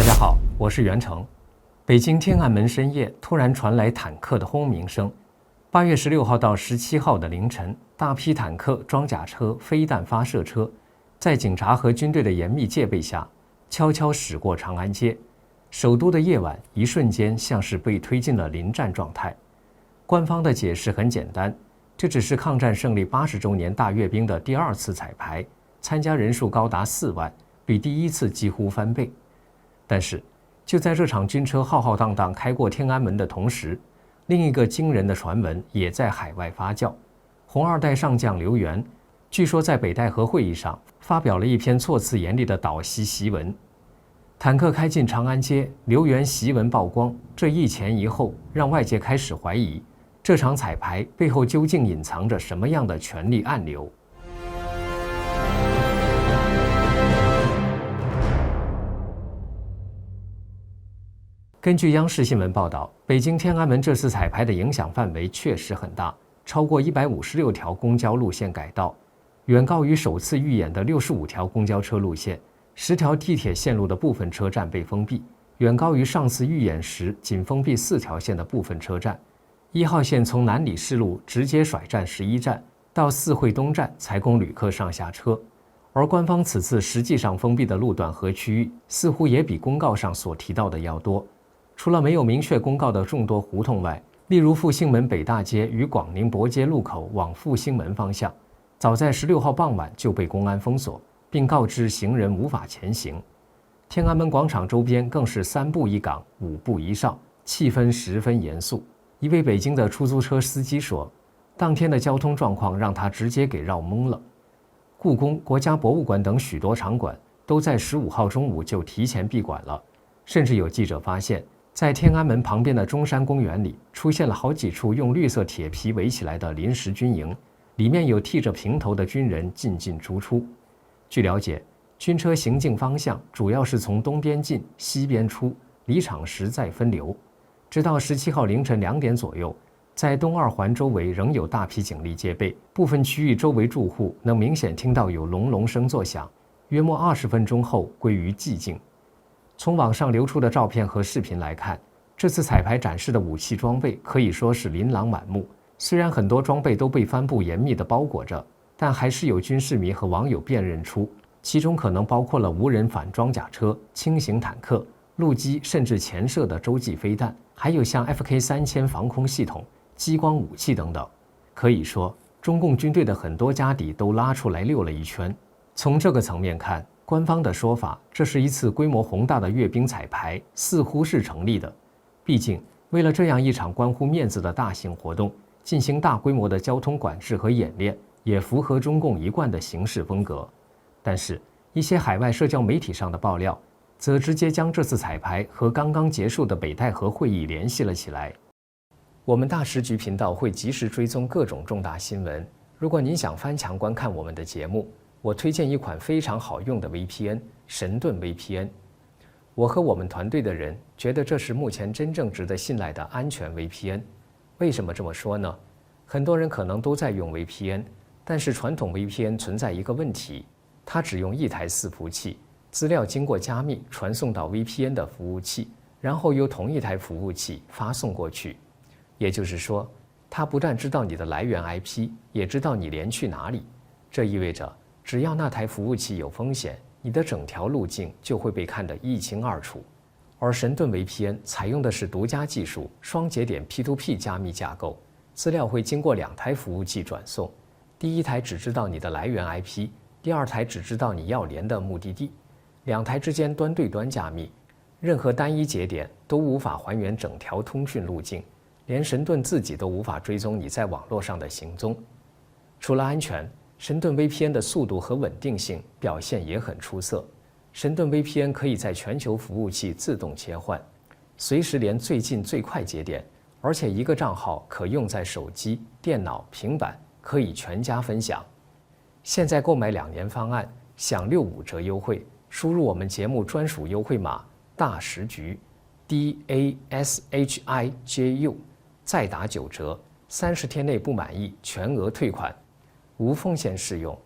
大家好，我是袁成。北京天安门深夜突然传来坦克的轰鸣声。8月16号到17号的凌晨，大批坦克、装甲车、飞弹发射车，在警察和军队的严密戒备下，悄悄驶过长安街。首都的夜晚一瞬间像是被推进了临战状态。官方的解释很简单，这只是抗战胜利80周年大阅兵的第2次彩排，参加人数高达4万，比第1次几乎翻倍。但是，就在这场军车浩浩荡荡开过天安门的同时，另一个惊人的传闻也在海外发酵。红二代上将刘源，据说在北戴河会议上发表了一篇措辞严厉的倒袭檄文。坦克开进长安街，刘源檄文曝光，这一前一后，让外界开始怀疑，这场彩排背后究竟隐藏着什么样的权力暗流。根据央视新闻报道，北京天安门这次彩排的影响范围确实很大，超过156条公交路线改道，远高于首次预演的65条公交车路线，10条地铁线路的部分车站被封闭，远高于上次预演时仅封闭4条线的部分车站。1号线从南礼士路直接甩站11站，到四惠东站才供旅客上下车。而官方此次实际上封闭的路段和区域，似乎也比公告上所提到的要多。除了没有明确公告的众多胡同外，例如复兴门北大街与广宁博街路口往复兴门方向，早在16号傍晚就被公安封锁，并告知行人无法前行。天安门广场周边更是3步1岗，5步1哨，气氛十分严肃。一位北京的出租车司机说，当天的交通状况让他直接给绕懵了。故宫、国家博物馆等许多场馆都在15号中午就提前闭馆了，甚至有记者发现，在天安门旁边的中山公园里，出现了好几处用绿色铁皮围起来的临时军营，里面有剃着平头的军人进进出出。据了解，军车行进方向主要是从东边进，西边出，离场时再分流。直到17号凌晨2点左右，在东二环周围仍有大批警力戒备，部分区域周围住户能明显听到有隆隆声作响，约莫20分钟后归于寂静。从网上流出的照片和视频来看，这次彩排展示的武器装备可以说是琳琅满目。虽然很多装备都被帆布严密地包裹着，但还是有军事迷和网友辨认出，其中可能包括了无人反装甲车、轻型坦克、陆基甚至前射的洲际飞弹，还有像 FK3000 防空系统、激光武器等等。可以说，中共军队的很多家底都拉出来溜了一圈。从这个层面看，官方的说法，这是一次规模宏大的阅兵彩排，似乎是成立的。毕竟，为了这样一场关乎面子的大型活动，进行大规模的交通管制和演练，也符合中共一贯的行事风格。但是，一些海外社交媒体上的爆料，则直接将这次彩排和刚刚结束的北戴河会议联系了起来。我们大时局频道会及时追踪各种重大新闻。如果您想翻墙观看我们的节目，我推荐一款非常好用的 VPN， 神盾 VPN。我和我们团队的人觉得这是目前真正值得信赖的安全 VPN。为什么这么说呢？很多人可能都在用 VPN， 但是传统 VPN 存在一个问题，它只用一台伺服器，资料经过加密传送到 VPN 的服务器，然后由同一台服务器发送过去。也就是说，它不但知道你的来源 IP， 也知道你连去哪里。这意味着，只要那台服务器有风险，你的整条路径就会被看得一清二楚。而神盾 VPN 采用的是独家技术，双节点 P2P 加密架构，资料会经过2台服务器转送，第一台只知道你的来源 IP， 第2台只知道你要连的目的地，2台之间端对端加密，任何单一节点都无法还原整条通讯路径，连神盾自己都无法追踪你在网络上的行踪。除了安全，神盾 VPN 的速度和稳定性表现也很出色。神盾 VPN 可以在全球服务器自动切换，随时连最近最快节点，而且一个账号可用在手机、电脑、平板，可以全家分享。现在购买2年方案，享65折优惠，输入我们节目专属优惠码大时局 DASHIJU， 再打9折，30天内不满意全额退款。无风险适用，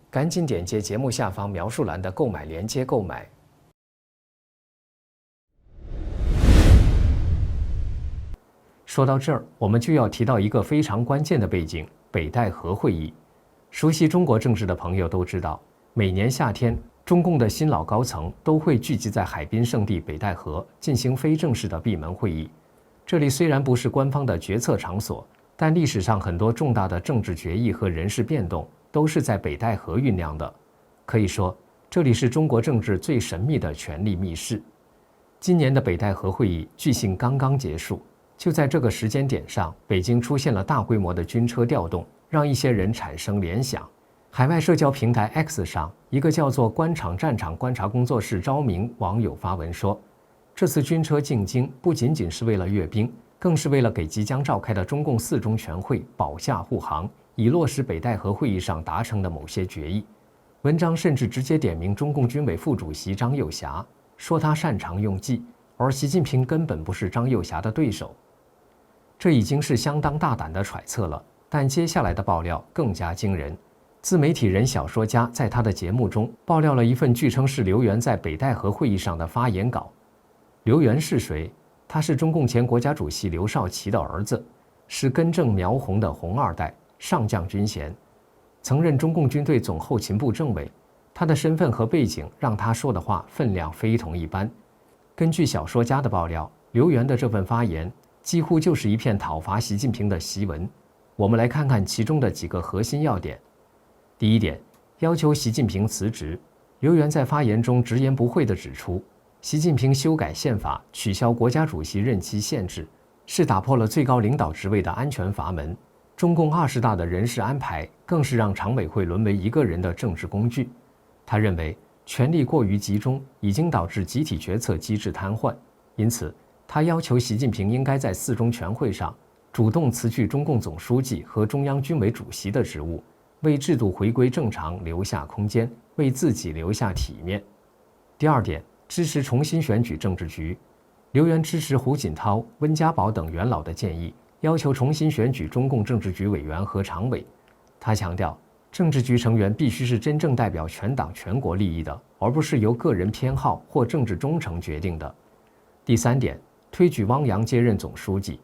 赶紧点击节目下方描述栏的购买链接购买。说到这儿，我们就要提到一个非常关键的背景——北戴河会议。熟悉中国政治的朋友都知道，每年夏天，中共的新老高层都会聚集在海滨圣地北戴河进行非正式的闭门会议。这里虽然不是官方的决策场所，但历史上很多重大的政治决议和人事变动都是在北戴河酝酿的。可以说，这里是中国政治最神秘的权力密室。今年的北戴河会议据信刚刚结束，就在这个时间点上，北京出现了大规模的军车调动，让一些人产生联想。海外社交平台 X 上，一个叫做官场战场观察工作室昭明网友发文说，这次军车进京不仅仅是为了阅兵，更是为了给即将召开的中共4中全会保驾护航，以落实北戴河会议上达成的某些决议。文章甚至直接点名中共军委副主席张又侠，说他擅长用计，而习近平根本不是张又侠的对手。这已经是相当大胆的揣测了，但接下来的爆料更加惊人。自媒体人小说家在他的节目中爆料了一份据称是刘源在北戴河会议上的发言稿。刘源是谁？他是中共前国家主席刘少奇的儿子，是根正苗红的红二代，上将军衔，曾任中共军队总后勤部政委。他的身份和背景让他说的话分量非同一般。根据小说家的爆料，刘源的这份发言几乎就是一片讨伐习近平的檄文。我们来看看其中的几个核心要点。第一点，要求习近平辞职。刘源在发言中直言不讳地指出，习近平修改宪法，取消国家主席任期限制，是打破了最高领导职位的安全阀门。中共20大的人事安排，更是让常委会沦为一个人的政治工具。他认为，权力过于集中，已经导致集体决策机制瘫痪。因此，他要求习近平应该在4中全会上主动辞去中共总书记和中央军委主席的职务，为制度回归正常留下空间，为自己留下体面。第二点，支持重新选举政治局。刘源支持胡锦涛、温家宝等元老的建议，要求重新选举中共政治局委员和常委。他强调，政治局成员必须是真正代表全党全国利益的，而不是由个人偏好或政治忠诚决定的。第三点，推举汪洋接任总书记。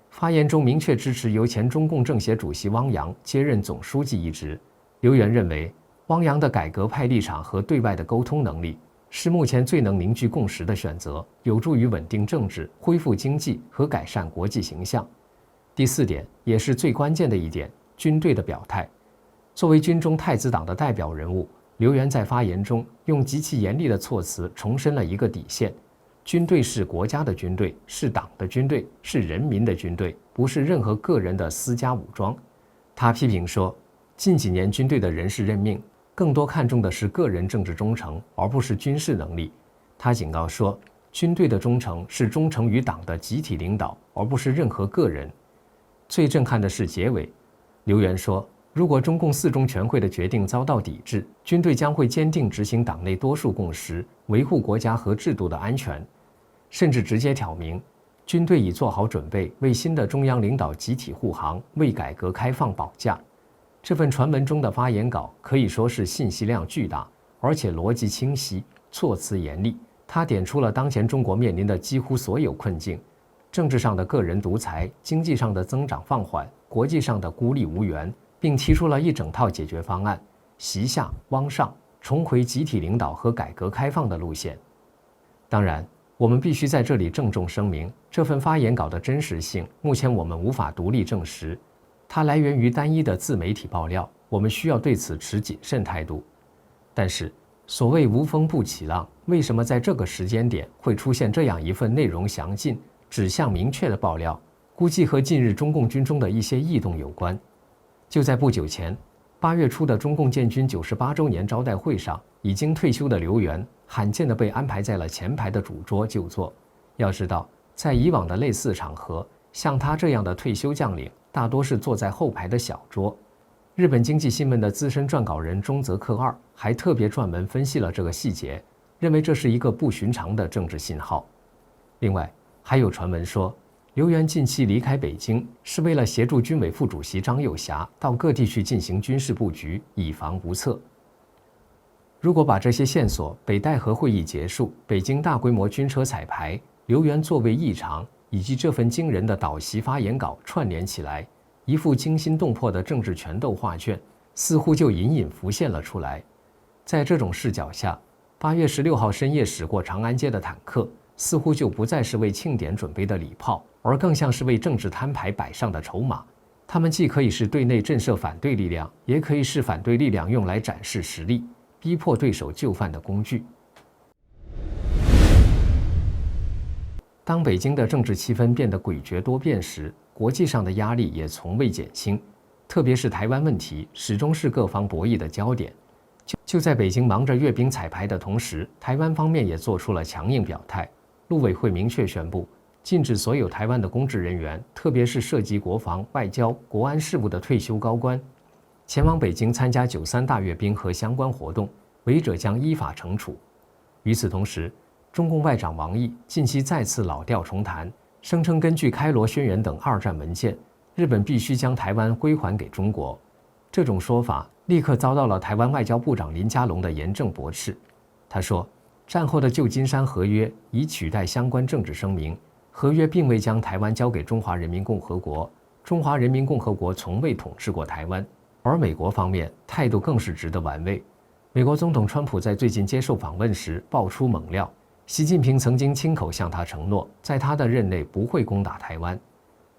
发言中明确支持由前中共政协主席汪洋接任总书记一职。刘源认为，汪洋的改革派立场和对外的沟通能力是目前最能凝聚共识的选择，有助于稳定政治、恢复经济和改善国际形象。第四点，也是最关键的一点，军队的表态。作为军中太子党的代表人物，刘源在发言中用极其严厉的措辞重申了一个底线：军队是国家的军队，是党的军队，是人民的军队，不是任何个人的私家武装。他批评说，近几年军队的人事任命更多看重的是个人政治忠诚，而不是军事能力。他警告说，军队的忠诚是忠诚于党的集体领导，而不是任何个人。最震撼的是结尾，刘源说，如果中共4中全会的决定遭到抵制，军队将会坚定执行党内多数共识，维护国家和制度的安全，甚至直接挑明，军队已做好准备为新的中央领导集体护航，为改革开放保驾。这份传闻中的发言稿可以说是信息量巨大，而且逻辑清晰，措辞严厉。他点出了当前中国面临的几乎所有困境：政治上的个人独裁，经济上的增长放缓，国际上的孤立无援，并提出了一整套解决方案，习下汪上，重回集体领导和改革开放的路线。当然，我们必须在这里郑重声明，这份发言稿的真实性，目前我们无法独立证实，它来源于单一的自媒体爆料，我们需要对此持谨慎态度。但是，所谓无风不起浪，为什么在这个时间点会出现这样一份内容详尽、指向明确的爆料？估计和近日中共军中的一些异动有关。就在不久前，8月初的中共建军98周年招待会上，已经退休的刘源罕见地被安排在了前排的主桌就坐。要知道，在以往的类似场合，像他这样的退休将领大多是坐在后排的小桌。日本经济新闻的资深撰稿人中泽克二还特别专门分析了这个细节，认为这是一个不寻常的政治信号。另外，还有传闻说，刘源近期离开北京是为了协助军委副主席张又侠到各地去进行军事布局，以防不测。如果把这些线索，北戴河会议结束，北京大规模军车彩排，刘源座位异常，以及这份惊人的导席发言稿串联起来，一幅惊心动魄的政治权斗画卷似乎就隐隐浮现了出来。在这种视角下，8月16号深夜驶过长安街的坦克似乎就不再是为庆典准备的礼炮，而更像是为政治摊牌摆上的筹码。他们既可以是对内震慑反对力量，也可以是反对力量用来展示实力、逼迫对手就范的工具。当北京的政治气氛变得诡谲多变时，国际上的压力也从未减轻，特别是台湾问题始终是各方博弈的焦点。就在北京忙着阅兵彩排的同时，台湾方面也做出了强硬表态。陆委会明确宣布，禁止所有台湾的公职人员，特别是涉及国防、外交、国安事务的退休高官，前往北京参加93大阅兵和相关活动，违者将依法惩处。与此同时，中共外长王毅近期再次老调重弹，声称根据开罗宣言等二战文件，日本必须将台湾归还给中国。这种说法立刻遭到了台湾外交部长林佳龙的严正驳斥。他说，战后的旧金山合约已取代相关政治声明，合约并未将台湾交给中华人民共和国，中华人民共和国从未统治过台湾。而美国方面态度更是值得玩味。美国总统川普在最近接受访问时爆出猛料，习近平曾经亲口向他承诺，在他的任内不会攻打台湾。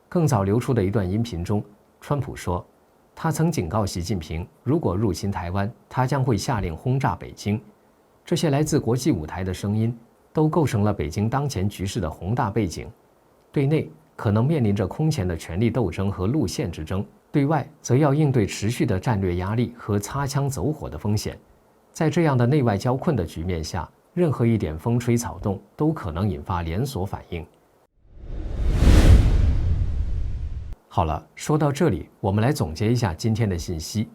更早流出的一段音频中，川普说，他曾警告习近平，如果入侵台湾，他将会下令轰炸北京。这些来自国际舞台的声音都构成了北京当前局势的宏大背景。对内可能面临着空前的权力斗争和路线之争，对外则要应对持续的战略压力和擦枪走火的风险。在这样的内外交困的局面下，任何一点风吹草动都可能引发连锁反应。好了，说到这里，我们来总结一下今天的信息。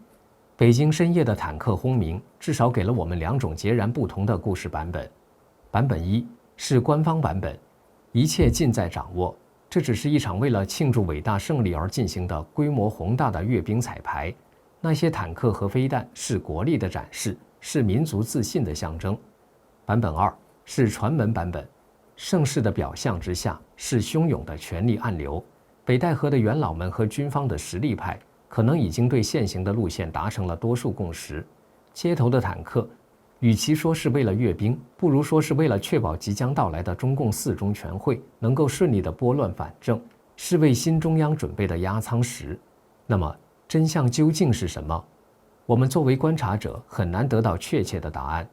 北京深夜的坦克轰鸣，至少给了我们2种截然不同的故事版本。版本1是官方版本，一切尽在掌握，这只是一场为了庆祝伟大胜利而进行的规模宏大的阅兵彩排。那些坦克和飞弹是国力的展示，是民族自信的象征。版本2是传闻版本，盛世的表象之下是汹涌的权力暗流。北戴河的元老们和军方的实力派可能已经对现行的路线达成了多数共识。街头的坦克，与其说是为了阅兵，不如说是为了确保即将到来的中共4中全会能够顺利的拨乱反正，是为新中央准备的压舱石。那么真相究竟是什么？我们作为观察者很难得到确切的答案。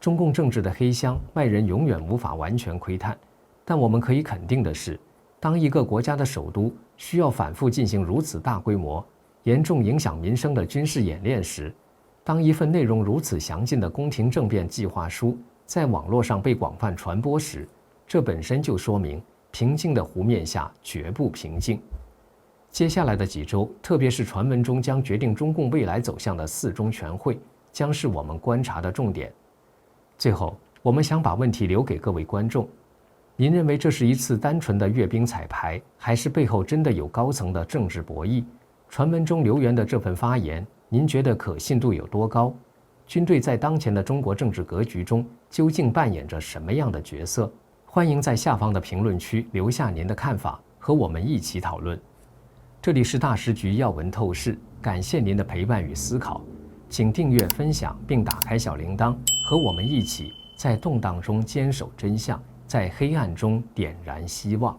中共政治的黑箱，外人永远无法完全窥探。但我们可以肯定的是，当一个国家的首都需要反复进行如此大规模、严重影响民生的军事演练时，当一份内容如此详尽的宫廷政变计划书在网络上被广泛传播时，这本身就说明平静的湖面下绝不平静。接下来的几周，特别是传闻中将决定中共未来走向的4中全会，将是我们观察的重点。最后，我们想把问题留给各位观众：您认为这是一次单纯的阅兵彩排，还是背后真的有高层的政治博弈？传闻中流言的这份发言，您觉得可信度有多高？军队在当前的中国政治格局中究竟扮演着什么样的角色？欢迎在下方的评论区留下您的看法，和我们一起讨论。这里是大时局要闻透视，感谢您的陪伴与思考，请订阅、分享并打开小铃铛，和我们一起在动荡中坚守真相，在黑暗中点燃希望。